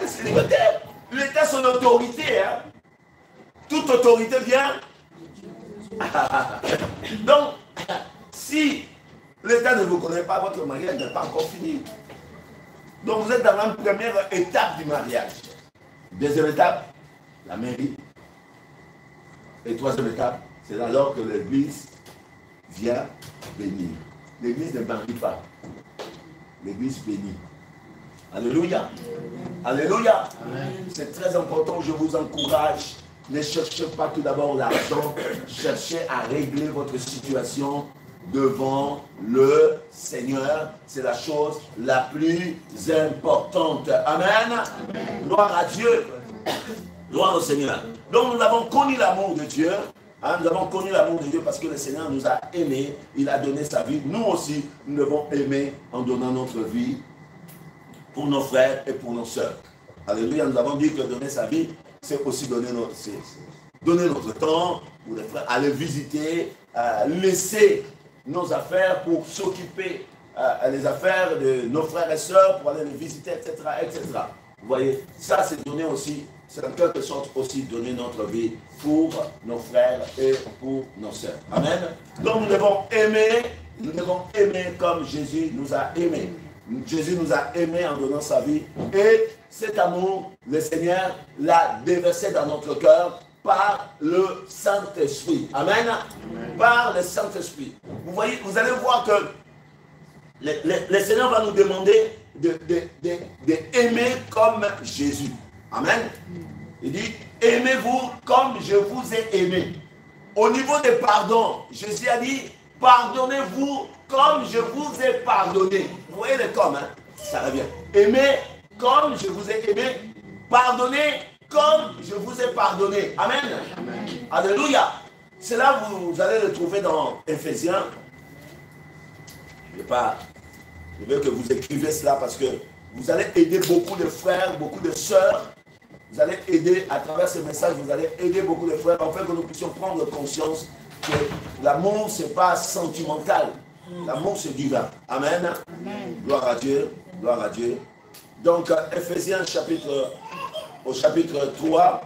Célibataire. L'État, son autorité. Hein. Toute autorité vient. Donc, si l'État ne vous connaît pas, votre mariage n'est pas encore fini. Donc, vous êtes dans la première étape du mariage. Deuxième étape, la mairie. Et troisième étape, c'est alors que l'Église vient bénir. L'Église ne marie pas. L'Église bénit. Alléluia. Alléluia. C'est très important, je vous encourage. Ne cherchez pas tout d'abord l'argent. Cherchez à régler votre situation devant le Seigneur. C'est la chose la plus importante. Amen. Amen. Gloire à Dieu. Gloire au Seigneur. Donc nous avons connu l'amour de Dieu. Hein, nous avons connu l'amour de Dieu parce que le Seigneur nous a aimés. Il a donné sa vie. Nous aussi, nous devons aimer en donnant notre vie pour nos frères et pour nos sœurs. Alléluia. Nous avons dit que donner sa vie, c'est aussi donner notre temps pour les frères, aller visiter, laisser nos affaires pour s'occuper des affaires de nos frères et sœurs, pour aller les visiter, etc., etc. Vous voyez, ça c'est donner aussi, c'est en quelque sorte aussi donner notre vie pour nos frères et pour nos sœurs. Amen. Donc nous devons aimer comme Jésus nous a aimés. Jésus nous a aimés en donnant sa vie et cet amour, le Seigneur l'a déversé dans notre cœur par le Saint-Esprit. Amen. Amen. Par le Saint-Esprit. Vous voyez, vous allez voir que le Seigneur va nous demander d'aimer comme Jésus. Amen. Il dit, aimez-vous comme je vous ai aimé. Au niveau des pardons, Jésus a dit, pardonnez-vous comme je vous ai pardonné. Vous voyez les comme, hein? Ça revient. Aimez comme je vous ai aimé. Pardonnez comme je vous ai pardonné. Amen. Amen. Alléluia. Cela, vous allez le trouver dans Éphésiens. Je veux que vous écrivez cela parce que vous allez aider beaucoup de frères, beaucoup de sœurs. Vous allez aider, à travers ce message, vous allez aider beaucoup de frères, afin que nous puissions prendre conscience que l'amour, ce n'est pas sentimental. L'amour, c'est divin. Amen. Amen. Gloire à Dieu. Gloire à Dieu. Donc, Éphésiens au chapitre 3,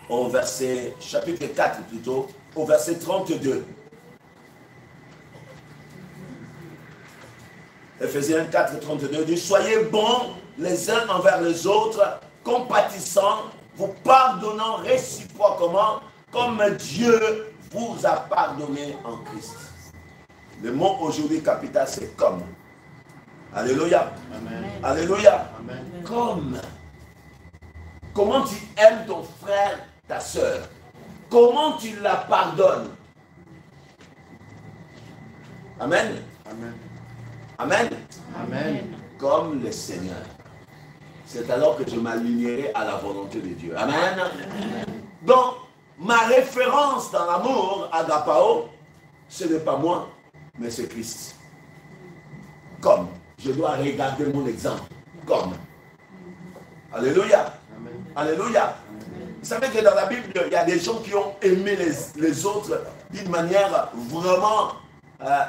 au verset, chapitre 4 plutôt, au verset 32. Éphésiens 4, 32 dit, soyez bons les uns envers les autres, compatissants, vous pardonnant réciproquement, comme Dieu vous a pardonné en Christ. Le mot aujourd'hui capital, c'est comme. Alléluia. Amen. Alléluia. Amen. Comme. Comment tu aimes ton frère, ta soeur? Comment tu la pardonnes? Amen. Amen. Amen. Amen. Comme le Seigneur. C'est alors que je m'alignerai à la volonté de Dieu. Amen. Donc, ma référence dans l'amour, agapao, ce n'est pas moi, mais c'est Christ. Comme. Je dois regarder mon exemple. Comme. Alléluia. Amen. Alléluia. Amen. Vous savez que dans la Bible, il y a des gens qui ont aimé les autres d'une manière vraiment,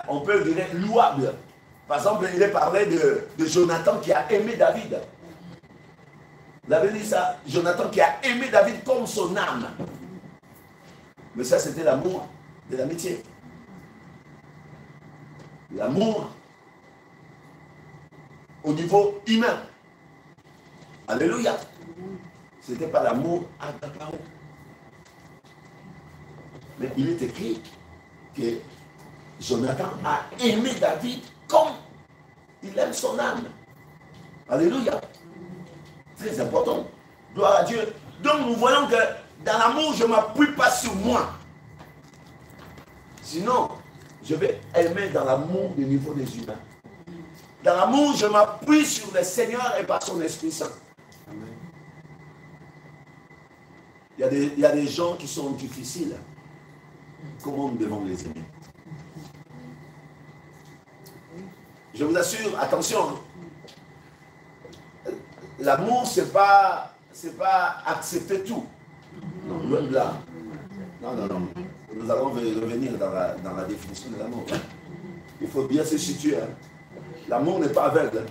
on peut dire, louable. Par exemple, il est parlé de Jonathan qui a aimé David. Vous avez dit ça, Jonathan qui a aimé David comme son âme. Mais ça, c'était l'amour de l'amitié. L'amour au niveau humain. Alléluia. Ce n'était pas l'amour agapao. Mais il est écrit que Jonathan a aimé David comme il aime son âme. Alléluia. Très important. Gloire à Dieu. Donc nous voyons que dans l'amour, je ne m'appuie pas sur moi. Sinon, je vais aimer dans l'amour du niveau des humains. Dans l'amour, je m'appuie sur le Seigneur et par son Esprit Saint. Amen. Il y a des gens qui sont difficiles. Comment nous devons les aimer? Je vous assure, attention. L'amour, c'est pas accepter tout. Non, loin de là. Non. Nous allons revenir dans la définition de l'amour. Il faut bien se situer. Hein. L'amour n'est pas aveugle.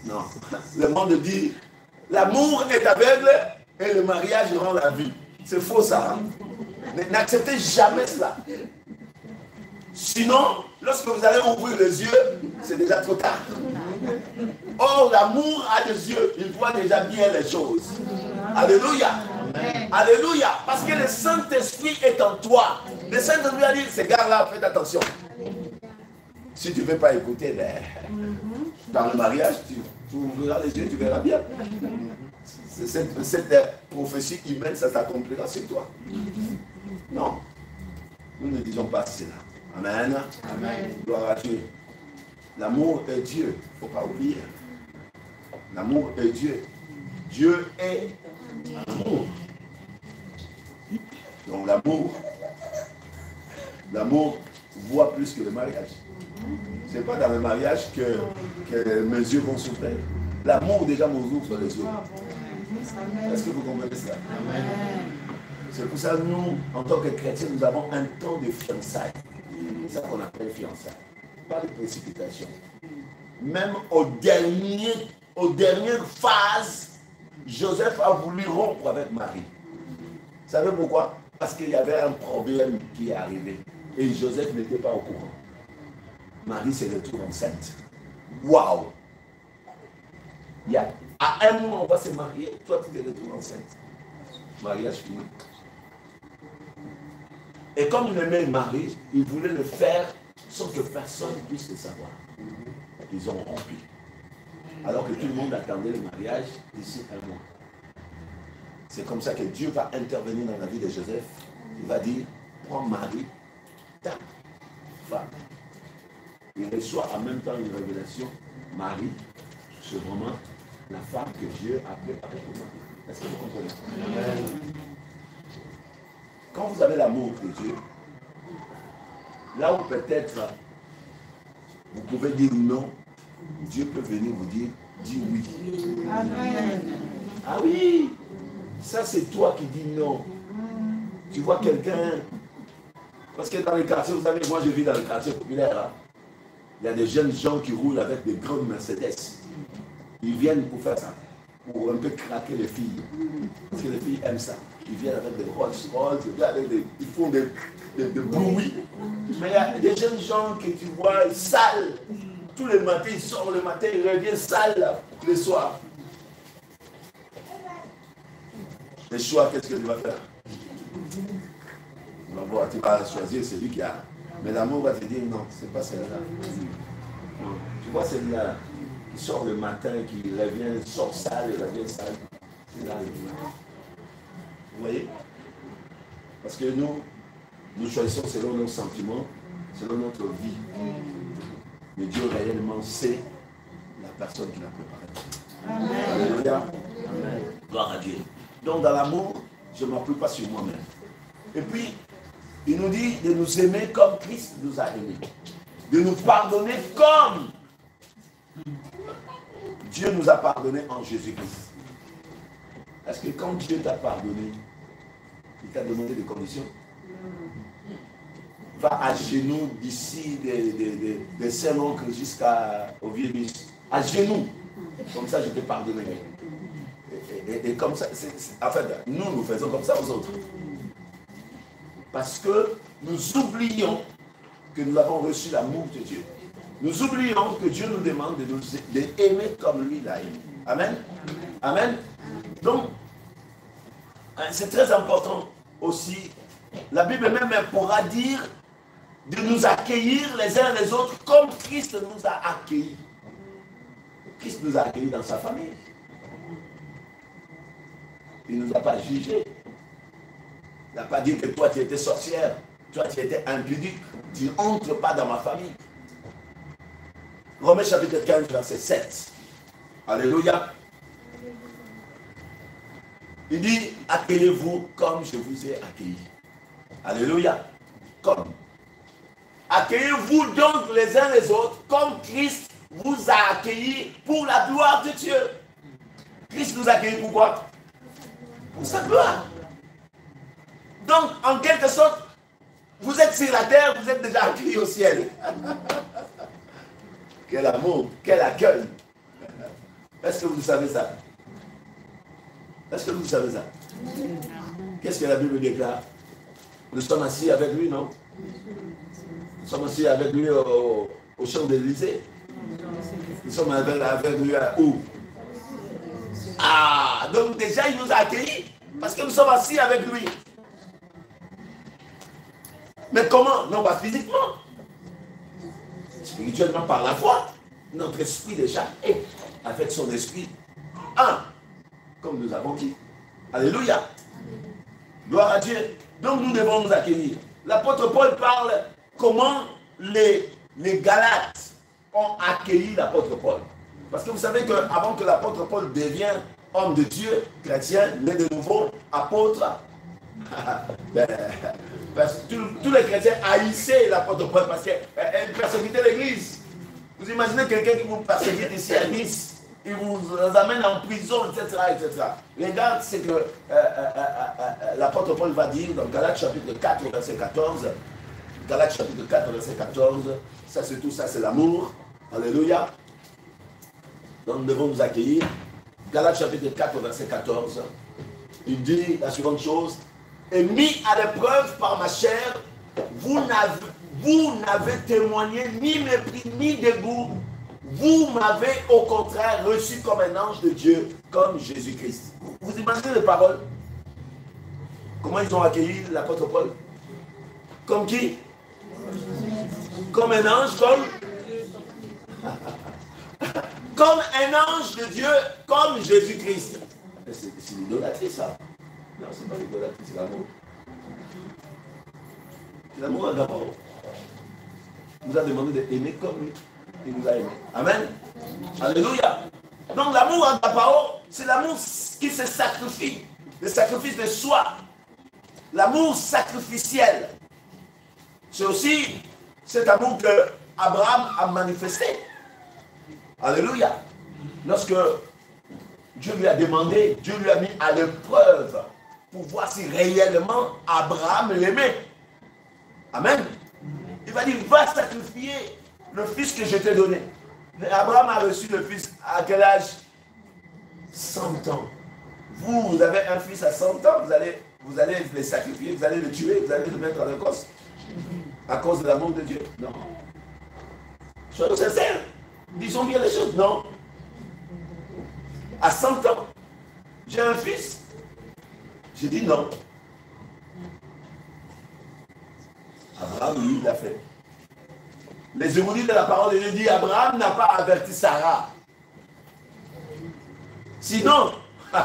Non. Le monde dit, l'amour est aveugle et le mariage rend la vie. C'est faux ça. Hein. N'acceptez jamais cela. Sinon, lorsque vous allez ouvrir les yeux, c'est déjà trop tard. Or, l'amour a des yeux, il voit déjà bien les choses. Alléluia. Amen. Alléluia. Parce que le Saint-Esprit est en toi. Le Saint-Esprit a dit, ces gars-là, faites attention. Si tu ne veux pas écouter, dans le mariage, tu ouvriras les yeux, tu verras bien. Cette prophétie humaine, ça s'accomplira sur toi. Non. Nous ne disons pas cela. Amen. Amen. Gloire à Dieu. L'amour est Dieu. Il ne faut pas oublier. L'amour est Dieu. Dieu est amour. Donc l'amour voit plus que le mariage. Ce n'est pas dans le mariage que mes yeux vont souffrir. L'amour déjà m'ouvre les yeux. Est-ce que vous comprenez ça? Amen. C'est pour ça que nous, en tant que chrétiens, nous avons un temps de fiançailles. C'est ça qu'on appelle fiançailles. Pas de précipitation. Même aux dernières phases, Joseph a voulu rompre avec Marie. Vous savez pourquoi? Parce qu'il y avait un problème qui est arrivé. Et Joseph n'était pas au courant. Marie s'est retrouvée enceinte. Waouh! À un moment, on va se marier. Toi, tu te retrouves enceinte. Mariage fini. Et comme il aimait Marie, il voulait le faire sans que personne puisse le savoir. Ils ont rompu. Alors que tout le monde attendait le mariage d'ici un mois. C'est comme ça que Dieu va intervenir dans la vie de Joseph. Il va dire, prends Marie, ta femme. Il reçoit en même temps une révélation. Marie, c'est vraiment la femme que Dieu a préparée pour moi. Est-ce que vous comprenez? Amen. Quand vous avez l'amour de Dieu, là où peut-être vous pouvez dire non, Dieu peut venir vous dire, dis oui. Amen. Ah oui, ça c'est toi qui dis non. Tu vois quelqu'un, parce que dans les quartiers, vous savez, moi je vis dans les quartiers populaires, hein. Il y a des jeunes gens qui roulent avec des grandes Mercedes. Ils viennent pour faire ça. pour un peu craquer les filles. Parce que les filles aiment ça. Ils viennent avec des Rolls Royce, ils font des bruits. Mais il y a des jeunes gens que tu vois sales. Tous les matins, ils sortent le matin, ils reviennent sales le soir. Le choix, qu'est-ce que tu vas faire? On va voir, tu vas choisir celui qui a. Mais l'amour va te dire non, c'est pas celle-là. Tu vois celui-là qui sort le matin, qui revient, sort sale, il revient sale. C'est là. Vous voyez? Parce que nous choisissons selon nos sentiments, selon notre vie. Mais Dieu réellement sait la personne qui l'a préparée. Alléluia. Amen. Gloire à Dieu. Donc dans l'amour, je ne m'appuie pas sur moi-même. Et puis, il nous dit de nous aimer comme Christ nous a aimés. De nous pardonner comme Dieu nous a pardonné en Jésus-Christ. Est-ce que quand Dieu t'a pardonné, il t'a demandé des conditions? Va à genoux d'ici des Saint-Oncle jusqu'au Vieux-Bis. À genoux. Comme ça, je te pardonnerai. Et comme ça, en fait, nous faisons comme ça aux autres. Parce que nous oublions que nous avons reçu l'amour de Dieu. Nous oublions que Dieu nous demande d'aimer comme lui l'a aimé. Amen. Amen. Donc, c'est très important aussi. La Bible même pourra dire de nous accueillir les uns les autres comme Christ nous a accueillis. Christ nous a accueillis dans sa famille. Il ne nous a pas jugés. Il n'a pas dit que toi tu étais sorcière, toi tu étais impudique, tu n'entres pas dans ma famille. Romains chapitre 15, verset 7. Alléluia. Il dit, accueillez-vous comme je vous ai accueilli. Alléluia. Comme. Accueillez-vous donc les uns les autres comme Christ vous a accueillis pour la gloire de Dieu. Christ nous a accueillis pourquoi? Pour sa gloire. Donc, en quelque sorte, vous êtes sur la terre, vous êtes déjà accueillis au ciel. Quel amour, quel accueil. Est-ce que vous savez ça? Est-ce que vous savez ça? Qu'est-ce que la Bible déclare? Nous sommes assis avec lui, non? Nous sommes assis avec lui au Champs-Élysées. Nous sommes avec lui où? Ah, donc déjà il nous a accueillis parce que nous sommes assis avec lui. Mais comment? Non, pas physiquement. Spirituellement par la foi. Notre esprit déjà est avec son esprit un. Comme nous avons dit. Alléluia. Gloire à Dieu. Donc nous devons nous accueillir. L'apôtre Paul parle comment les Galates ont accueilli l'apôtre Paul. Parce que vous savez qu'avant que l'apôtre Paul devienne homme de Dieu, chrétien, né de nouveau, apôtre, parce que tous les chrétiens haïssaient l'apôtre Paul parce qu'il persécutait l'église. Vous imaginez quelqu'un qui vous persécute ici à Nice, il vous amène en prison, etc. etc. Regarde ce que l'apôtre Paul va dire dans Galates chapitre 4, verset 14. Galates chapitre 4, verset 14. Ça, c'est tout ça, c'est l'amour. Alléluia. Donc nous devons nous accueillir. Galates chapitre 4, verset 14. Il dit la suivante chose. Et mis à l'épreuve par ma chair, vous n'avez témoigné ni mépris ni dégoût. Vous m'avez au contraire reçu comme un ange de Dieu, comme Jésus-Christ. Vous imaginez les paroles? Comment ils ont accueilli l'apôtre Paul? Comme qui? Comme un ange, comme un ange de Dieu, comme Jésus-Christ. C'est l'idolâtrie, ça. Non, c'est pas l'idolâtrie, c'est l'amour. C'est l'amour d'abord. Il nous a demandé d'aimer comme lui. Il nous a aimés. Amen. Alléluia. Donc l'amour agapao, c'est l'amour qui se sacrifie. Le sacrifice de soi. L'amour sacrificiel. C'est aussi cet amour que Abraham a manifesté. Alléluia. Lorsque Dieu lui a demandé, Dieu lui a mis à l'épreuve pour voir si réellement Abraham l'aimait. Amen. Il va dire, va sacrifier le fils que je t'ai donné. Mais Abraham a reçu le fils à quel âge? 100 ans. Vous avez un fils à 100 ans, vous allez le sacrifier, vous allez le tuer, vous allez le mettre en Écosse. À cause de l'amour de Dieu. Non. Soyons sincères. Disons bien les choses. Non. À 100 ans, j'ai un fils. J'ai dit non. Abraham, lui, l'a fait. Les érudites de la parole de Dieu disent Abraham n'a pas averti Sarah. Sinon, il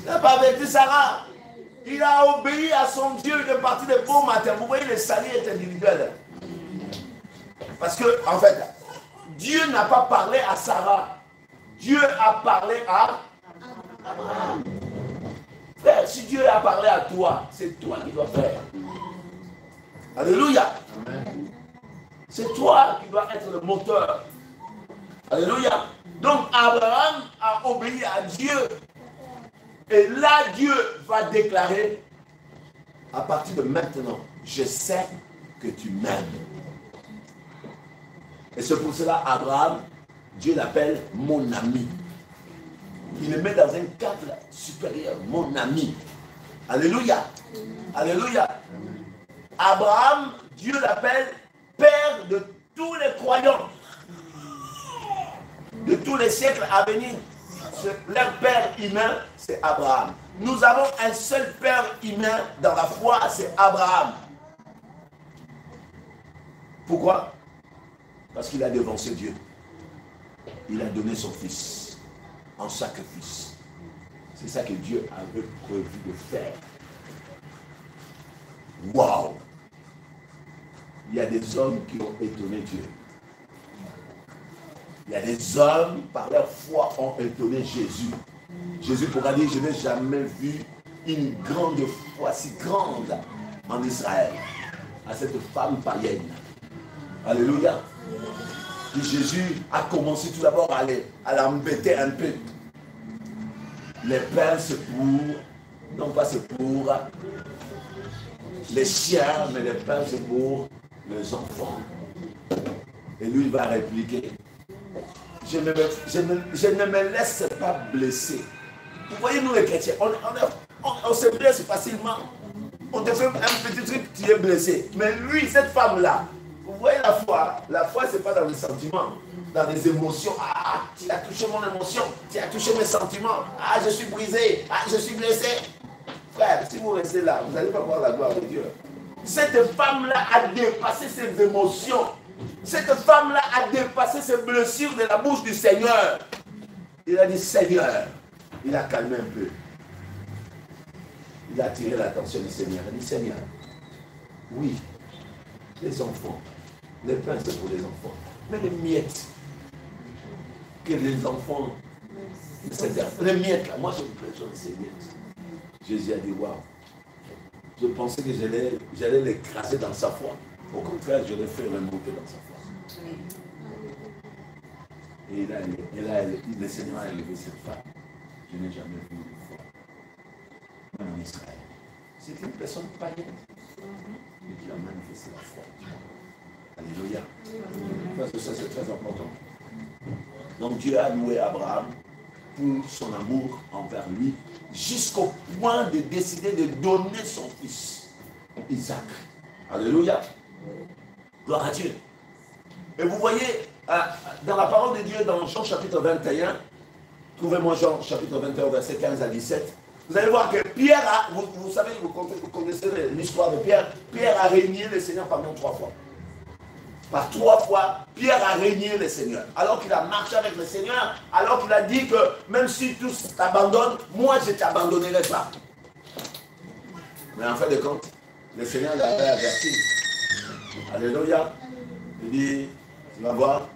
n'a pas averti Sarah. Il a obéi à son Dieu de partir de bon matin. Vous voyez, le salut est individuel. Parce que, en fait, Dieu n'a pas parlé à Sarah. Dieu a parlé à Abraham. Frère, si Dieu a parlé à toi, c'est toi qui dois faire. Alléluia. C'est toi qui dois être le moteur. Alléluia. Donc, Abraham a obéi à Dieu. Et là, Dieu va déclarer, à partir de maintenant, je sais que tu m'aimes. Et c'est pour cela, Abraham, Dieu l'appelle mon ami. Il le met dans un cadre supérieur, mon ami. Alléluia. Alléluia. Abraham, Dieu l'appelle père de tous les croyants. De tous les siècles à venir. Leur père humain, c'est Abraham. Nous avons un seul père humain dans la foi, c'est Abraham. Pourquoi? Parce qu'il a devancé Dieu. Il a donné son fils en sacrifice. C'est ça que Dieu avait prévu de faire. Waouh! Il y a des hommes qui ont étonné Dieu. Il y a des hommes, par leur foi, ont étonné Jésus. Jésus pourra dire, je n'ai jamais vu une grande foi si grande en Israël, à cette femme païenne. Alléluia. Et Jésus a commencé tout d'abord à l'embêter un peu. Les pains, c'est pour, non pas c'est pour les chiens, mais les pains, c'est pour les enfants. Et lui, il va répliquer. Je ne me laisse pas blesser. Vous voyez, nous les chrétiens, on se blesse facilement. On te fait un petit truc, tu es blessé. Mais lui, cette femme-là, vous voyez la foi c'est pas dans les sentiments, dans les émotions. Ah, tu as touché mon émotion, tu as touché mes sentiments. Ah, je suis brisé, ah, je suis blessé. Frère, si vous restez là, vous n'allez pas voir la gloire de Dieu. Cette femme-là a dépassé ses émotions. Cette femme-là a dépassé ses blessures de la bouche du Seigneur. Il a dit, Seigneur, il a calmé un peu. Il a attiré l'attention du Seigneur. Il a dit, Seigneur, oui, les enfants, les pains c'est pour les enfants, mais les miettes que les enfants, les miettes là, moi j'ai besoin de ces miettes. Jésus a dit, waouh, je pensais que j'allais l'écraser dans sa foi. Au contraire, je l'ai fait remonter dans sa foi. Et le Seigneur a élevé cette femme. Je n'ai jamais vu de foi. Même en Israël. C'est une personne païenne. Mais qui a manifesté la foi. Alléluia. Parce que ça, c'est très important. Donc Dieu a loué Abraham pour son amour envers lui, jusqu'au point de décider de donner son fils, Isaac. Alléluia. Gloire à Dieu. Et vous voyez, dans la parole de Dieu, dans Jean chapitre 21, trouvez-moi Jean chapitre 21, verset 15 à 17, vous allez voir que Pierre, vous savez, vous connaissez l'histoire de Pierre, Pierre a régné le Seigneur pendant 3 fois. Par 3 fois, Pierre a régné le Seigneur. Alors qu'il a marché avec le Seigneur, alors qu'il a dit que même si tous t'abandonnent, moi je ne t'abandonnerai pas. Mais en fin de compte, le Seigneur l'avait averti. Alléluia. Il dit, tu vas voir,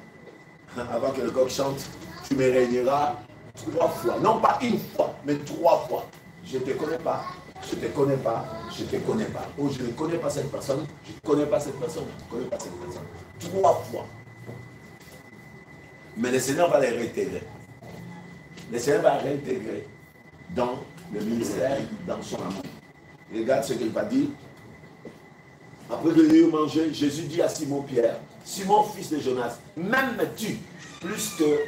avant que le coq chante, tu me régneras 3 fois. Non pas une fois, mais 3 fois. Je ne te connais pas, je ne te connais pas, je ne te connais pas. Oh, je ne connais pas cette personne, je ne connais pas cette personne, je ne connais pas cette personne. 3 fois. Mais le Seigneur va les réintégrer. Le Seigneur va réintégrer dans le ministère, dans son amour. Regarde ce qu'il va dire Après que nous ayons mangé, Jésus dit à Simon-Pierre, Simon, fils de Jonas, m'aimes-tu plus que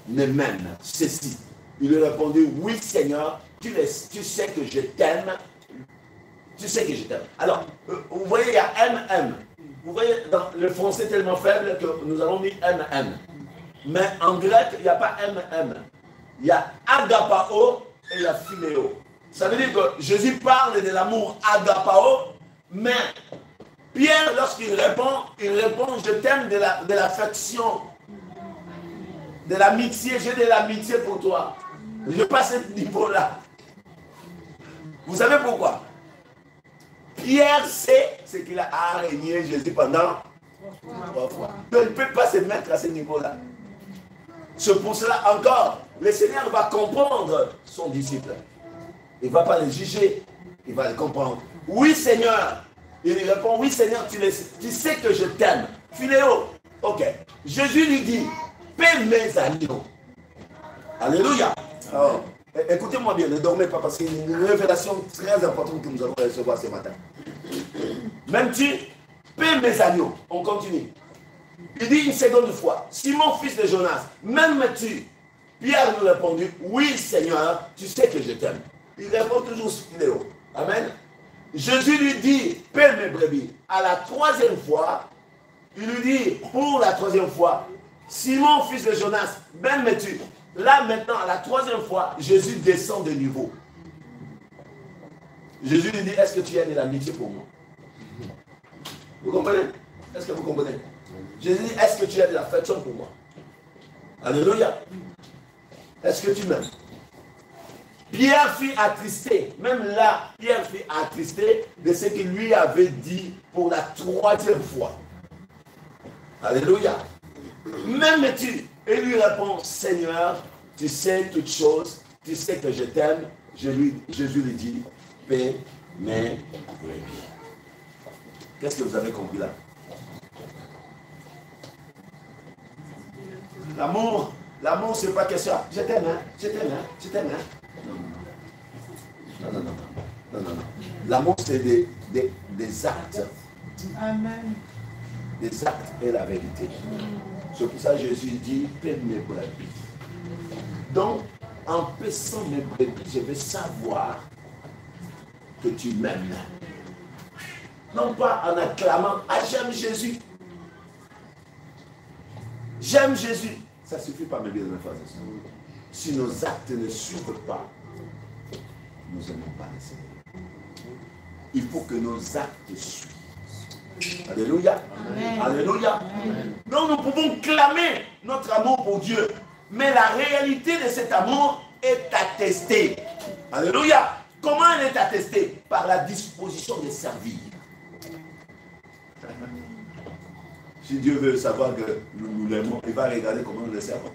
ne m'aimes ceci? Il lui répondit, oui Seigneur, tu sais que je t'aime. Tu sais que je t'aime. Alors, vous voyez, il y a M. Vous voyez, dans le français tellement faible que nous avons mis M. Mais en grec, il n'y a pas M. Il y a agapao et il y a philéo. Ça veut dire que Jésus parle de l'amour agapao, mais Pierre, lorsqu'il répond, je t'aime de l'affection, de l'amitié, j'ai de l'amitié pour toi. Je n'ai pas ce niveau-là. Vous savez pourquoi? Pierre sait ce qu'il a régné Jésus pendant 3 fois. Donc il ne peut pas se mettre à ce niveau-là. C'est pour cela encore, le Seigneur va comprendre son disciple. Il ne va pas le juger, il va le comprendre. Oui Seigneur. Il lui répond, oui Seigneur, tu sais que je t'aime. Philéo. Ok. Jésus lui dit, paie mes agneaux. Alléluia. Oh. Écoutez-moi bien, ne dormez pas parce qu'il y a une révélation très importante que nous allons recevoir ce matin. Même tu paie mes agneaux. On continue. Il dit une seconde fois, Simon, fils de Jonas, m'aimes-tu? Pierre lui répondit, oui Seigneur, tu sais que je t'aime. Il répond toujours Philéo. Amen. Jésus lui dit, paie mes brebis. À la 3e fois, il lui dit, pour la 3e fois, Simon, fils de Jonas, m'aimes-tu? Là maintenant, à la 3e fois, Jésus descend de niveau. Jésus lui dit, est-ce que tu as de l'amitié pour moi? Vous comprenez? Est-ce que vous comprenez? Jésus dit, est-ce que tu as de l'affection pour moi? Alléluia. Est-ce que tu m'aimes? Pierre fut attristé. Même là, Pierre fut attristé de ce qu'il lui avait dit pour la 3e fois. Alléluia. M'aimes-tu? Et lui répond, Seigneur, tu sais toutes choses, tu sais que je t'aime. Jésus lui dit, paie mes brebis. Qu'est-ce que vous avez compris là? L'amour, c'est pas question. Je t'aime, hein? Je t'aime, hein? Je t'aime, hein? Non. L'amour, c'est des actes. Amen. Des actes et la vérité. C'est pour ça que Jésus dit, paie mes brebis. Donc, en paissant mes brebis, je vais savoir que tu m'aimes. Non pas en acclamant, ah j'aime Jésus. J'aime Jésus. Ça ne suffit pas, mes bien-aimés frères et sœurs. Si nos actes ne suivent pas, nous n'aimons pas le Seigneur. Il faut que nos actes suivent. Alléluia. Amen. Alléluia. Amen. Donc nous pouvons clamer notre amour pour Dieu. Mais la réalité de cet amour est attestée. Alléluia. Comment elle est attestée? Par la disposition de servir. Si Dieu veut savoir que nous l'aimons, il va regarder comment nous le servons.